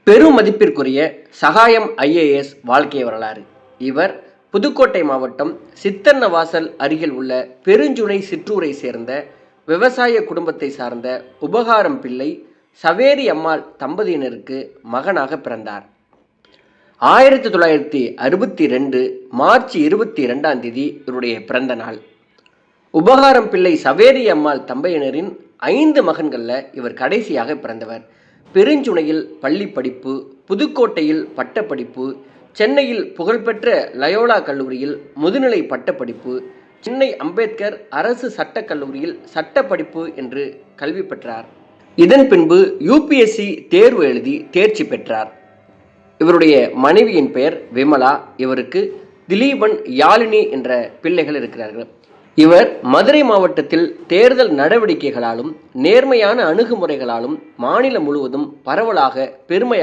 பெரும் மதிப்பிற்குரிய சகாயம் IAS வாழ்க்கை வரலாறு. இவர் புதுக்கோட்டை மாவட்டம் சித்தன்னவாசல் அருகில் உள்ள பெருஞ்சுனை சிற்றூரை சேர்ந்த விவசாய குடும்பத்தை சார்ந்த உபகாரம் பிள்ளை சவேரி அம்மாள் தம்பதியினருக்கு மகனாக பிறந்தார். 1962 மார்ச் 22 இவருடைய பிறந்த நாள். உபகாரம் பிள்ளை சவேரி அம்மாள் தம்பதியினரின் 5 மகன்களில் இவர் கடைசியாக பிறந்தவர். பெருஞ்சுனையில் பள்ளி படிப்பு, புதுக்கோட்டையில் பட்டப்படிப்பு, சென்னையில் புகழ்பெற்ற லயோலா கல்லூரியில் முதுநிலை பட்டப்படிப்பு, சென்னை அம்பேத்கர் அரசு சட்டக் கல்லூரியில் சட்டப்படிப்பு என்று கல்வி பெற்றார். இதன் பின்பு UPSC தேர்வு எழுதி தேர்ச்சி பெற்றார். இவருடைய மனைவியின் பெயர் விமலா. இவருக்கு திலீபன், யாழினி என்ற பிள்ளைகள் இருக்கிறார்கள். இவர் மதுரை மாவட்டத்தில் தேர்தல் நடவடிக்கைகளாலும் நேர்மையான அணுகுமுறைகளாலும் மாநிலம் முழுவதும் பரவலாக பெருமையாக